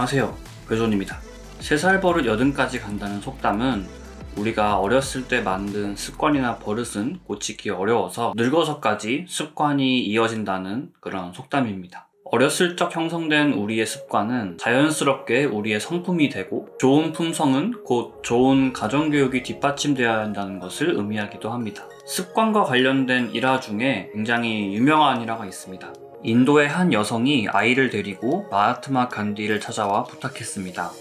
안녕하세요, 괴존입니다. 3살 버릇 80까지 간다는 속담은 우리가 어렸을 때 만든 습관이나 버릇은 고치기 어려워서 늙어서까지 습관이 이어진다는 그런 속담입니다. 어렸을 적 형성된 우리의 습관은 자연스럽게 우리의 성품이 되고, 좋은 품성은 곧 좋은 가정교육이 뒷받침되어야 한다는 것을 의미하기도 합니다. 습관과 관련된 일화 중에 굉장히 유명한 일화가 있습니다. 인도의 한 여성이 아이를 데리고 마하트마 간디를 찾아와 부탁했습니다.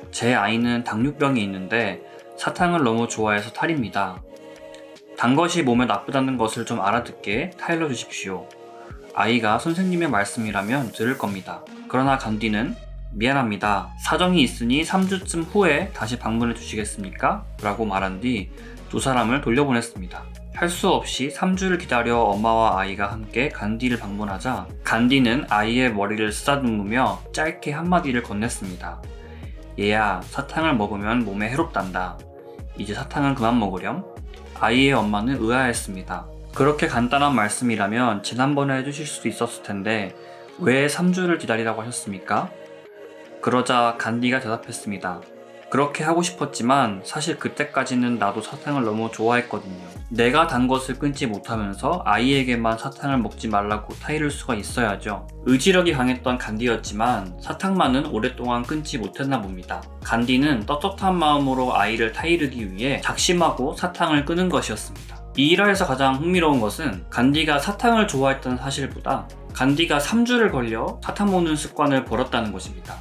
제 아이는 당뇨병이 있는데 사탕을 너무 좋아해서 탈입니다. 단 것이 몸에 나쁘다는 것을 좀 알아듣게 타일러 주십시오. 아이가 선생님의 말씀이라면 들을 겁니다. 그러나 간디는 미안합니다. 사정이 있으니 3주쯤 후에 다시 방문해 주시겠습니까? 라고 말한 뒤 두 사람을 돌려보냈습니다. 할 수 없이 3주를 기다려 엄마와 아이가 함께 간디를 방문하자 간디는 아이의 머리를 쓰다듬으며 짧게 한마디를 건넸습니다. 얘야, 사탕을 먹으면 몸에 해롭단다. 이제 사탕은 그만 먹으렴? 아이의 엄마는 의아했습니다. 그렇게 간단한 말씀이라면 지난번에 해주실 수도 있었을 텐데 왜 3주를 기다리라고 하셨습니까? 그러자 간디가 대답했습니다. 그렇게 하고 싶었지만 사실 그때까지는 나도 사탕을 너무 좋아했거든요. 내가 단 것을 끊지 못하면서 아이에게만 사탕을 먹지 말라고 타이를 수가 있어야죠. 의지력이 강했던 간디였지만 사탕만은 오랫동안 끊지 못했나 봅니다. 간디는 떳떳한 마음으로 아이를 타이르기 위해 작심하고 사탕을 끊은 것이었습니다. 이 일화에서 가장 흥미로운 것은 간디가 사탕을 좋아했던 사실보다 간디가 3주를 걸려 사탕 먹는 습관을 버렸다는 것입니다.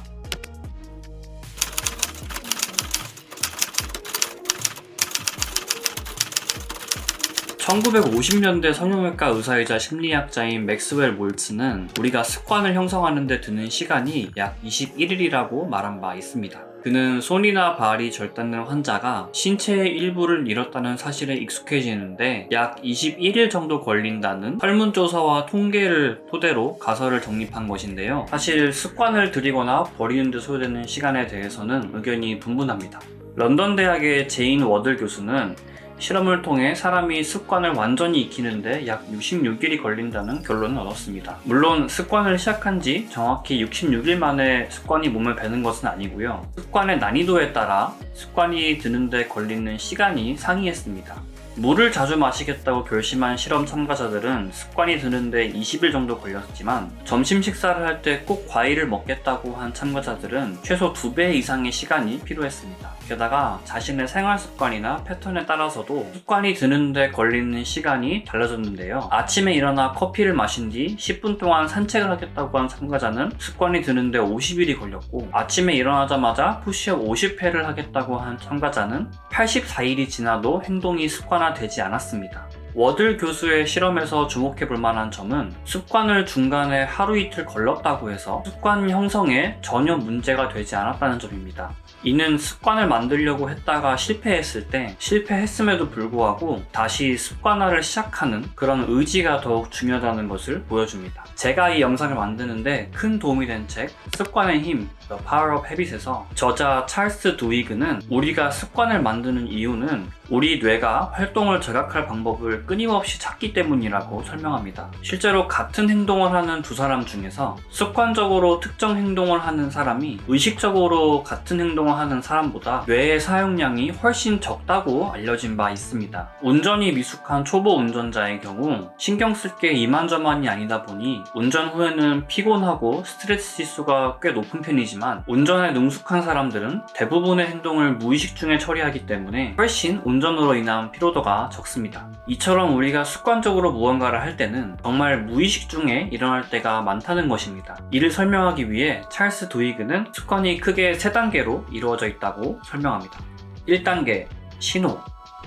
1950년대 성형외과 의사이자 심리학자인 맥스웰 몰츠는 우리가 습관을 형성하는 데 드는 시간이 약 21일이라고 말한 바 있습니다. 그는 손이나 발이 절단된 환자가 신체의 일부를 잃었다는 사실에 익숙해지는데 약 21일 정도 걸린다는 설문조사와 통계를 토대로 가설을 정립한 것인데요. 사실 습관을 들이거나 버리는 데 소요되는 시간에 대해서는 의견이 분분합니다. 런던 대학의 제인 워들 교수는 실험을 통해 사람이 습관을 완전히 익히는데 약 66일이 걸린다는 결론을 얻었습니다. 물론 습관을 시작한 지 정확히 66일 만에 습관이 몸에 배는 것은 아니고요. 습관의 난이도에 따라 습관이 드는데 걸리는 시간이 상이했습니다. 물을 자주 마시겠다고 결심한 실험 참가자들은 습관이 드는데 20일 정도 걸렸지만 점심 식사를 할 때 꼭 과일을 먹겠다고 한 참가자들은 최소 2배 이상의 시간이 필요했습니다. 게다가 자신의 생활 습관이나 패턴에 따라서도 습관이 드는데 걸리는 시간이 달라졌는데요. 아침에 일어나 커피를 마신 뒤 10분 동안 산책을 하겠다고 한 참가자는 습관이 드는데 50일이 걸렸고, 아침에 일어나자마자 푸시업 50회를 하겠다고 한 참가자는 84일이 지나도 행동이 습관화되지 않았습니다. 워들 교수의 실험에서 주목해 볼 만한 점은 습관을 중간에 하루 이틀 걸렀다고 해서 습관 형성에 전혀 문제가 되지 않았다는 점입니다. 이는 습관을 만들려고 했다가 실패했을 때 실패했음에도 불구하고 다시 습관화를 시작하는 그런 의지가 더욱 중요하다는 것을 보여줍니다. 제가 이 영상을 만드는데 큰 도움이 된 책 습관의 힘 The Power of Habit에서 저자 찰스 두이그는 우리가 습관을 만드는 이유는 우리 뇌가 활동을 자각할 방법을 끊임없이 찾기 때문이라고 설명합니다. 실제로 같은 행동을 하는 두 사람 중에서 습관적으로 특정 행동을 하는 사람이 의식적으로 같은 행동을 하는 사람보다 뇌의 사용량이 훨씬 적다고 알려진 바 있습니다. 운전이 미숙한 초보 운전자의 경우 신경 쓸 게 이만저만이 아니다 보니 운전 후에는 피곤하고 스트레스 지수가 꽤 높은 편이지만 운전에 능숙한 사람들은 대부분의 행동을 무의식 중에 처리하기 때문에 훨씬 운전으로 인한 피로도가 적습니다. 이처럼 우리가 습관적으로 무언가를 할 때는 정말 무의식 중에 일어날 때가 많다는 것입니다. 이를 설명하기 위해 찰스 두이그는 습관이 크게 3단계로 이루어져 있다고 설명합니다. 1단계, 신호.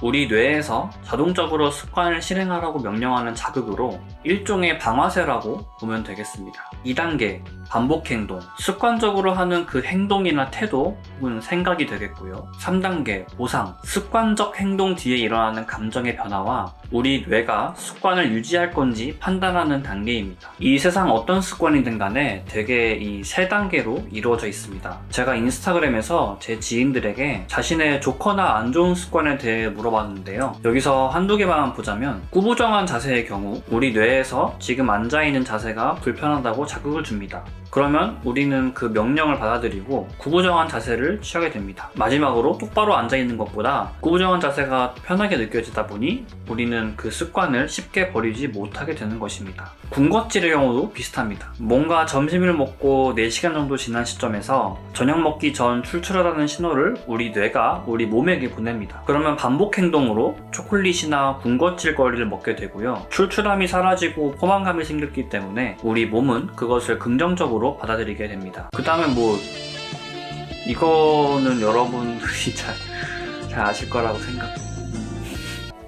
우리 뇌에서 자동적으로 습관을 실행하라고 명령하는 자극으로 일종의 방아쇠라고 보면 되겠습니다. 2단계, 반복 행동. 습관적으로 하는 그 행동이나 태도 혹은 생각이 되겠고요. 3단계, 보상. 습관적 행동 뒤에 일어나는 감정의 변화와 우리 뇌가 습관을 유지할 건지 판단하는 단계입니다. 이 세상 어떤 습관이든 간에 대개 이 3단계로 이루어져 있습니다. 제가 인스타그램에서 제 지인들에게 자신의 좋거나 안 좋은 습관에 대해 물어봤는데요. 여기서 한두 개만 보자면 구부정한 자세의 경우 우리 뇌에서 지금 앉아있는 자세가 불편하다고 자극을 줍니다. 그러면 우리는 그 명령을 받아들이고 구부정한 자세를 취하게 됩니다. 마지막으로 똑바로 앉아있는 것보다 구부정한 자세가 편하게 느껴지다 보니 우리는 그 습관을 쉽게 버리지 못하게 되는 것입니다. 군것질의 경우도 비슷합니다. 뭔가 점심을 먹고 4시간 정도 지난 시점에서 저녁 먹기 전 출출하다는 신호를 우리 뇌가 우리 몸에게 보냅니다. 그러면 반복 행동으로 초콜릿이나 군것질거리를 먹게 되고요. 출출함이 사라지고 포만감이 생겼기 때문에 우리 몸은 그것을 긍정적으로 받아들이게 됩니다. 그 다음에 이거는 여러분들이 잘 아실 거라고 생각해요.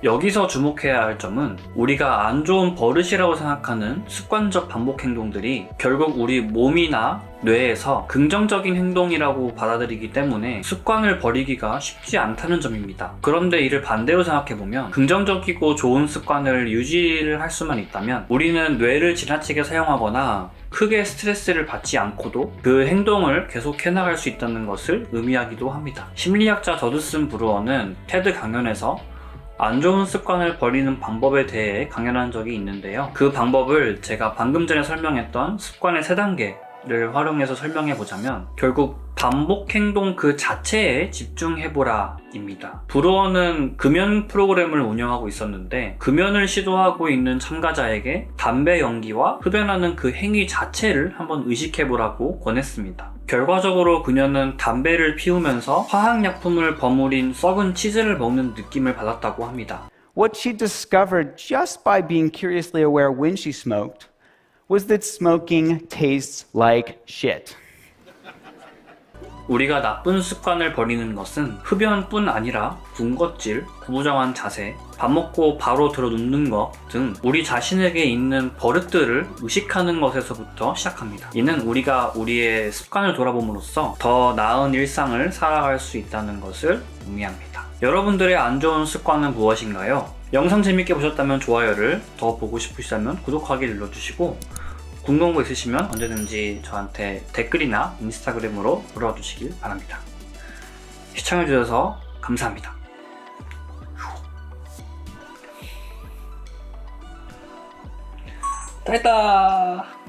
여기서 주목해야 할 점은 우리가 안 좋은 버릇이라고 생각하는 습관적 반복 행동들이 결국 우리 몸이나 뇌에서 긍정적인 행동이라고 받아들이기 때문에 습관을 버리기가 쉽지 않다는 점입니다. 그런데 이를 반대로 생각해보면 긍정적이고 좋은 습관을 유지를 할 수만 있다면 우리는 뇌를 지나치게 사용하거나 크게 스트레스를 받지 않고도 그 행동을 계속 해나갈 수 있다는 것을 의미하기도 합니다. 심리학자 저드슨 브루어는 테드 강연에서 안 좋은 습관을 버리는 방법에 대해 강연한 적이 있는데요. 그 방법을 제가 방금 전에 설명했던 습관의 3단계를 활용해서 설명해 보자면 결국 반복 행동 그 자체에 집중해보라 입니다. 브루어는 금연 프로그램을 운영하고 있었는데 금연을 시도하고 있는 참가자에게 담배 연기와 흡연하는 그 행위 자체를 한번 의식해보라고 권했습니다. 결과적으로 그녀는 담배를 피우면서 화학약품을 버무린 썩은 치즈를 먹는 느낌을 받았다고 합니다. What she discovered just by being curiously aware when she smoked was that smoking tastes like shit. 우리가 나쁜 습관을 버리는 것은 흡연뿐 아니라 군것질, 구부정한 자세, 밥 먹고 바로 들어 눕는 것 등 우리 자신에게 있는 버릇들을 의식하는 것에서부터 시작합니다. 이는 우리가 우리의 습관을 돌아봄으로써 더 나은 일상을 살아갈 수 있다는 것을 의미합니다. 여러분들의 안 좋은 습관은 무엇인가요? 영상 재밌게 보셨다면 좋아요를, 더 보고 싶으시다면 구독하기 눌러주시고 궁금한 거 있으시면 언제든지 저한테 댓글이나 인스타그램으로 물어봐 주시길 바랍니다. 시청해주셔서 감사합니다. 다 했다!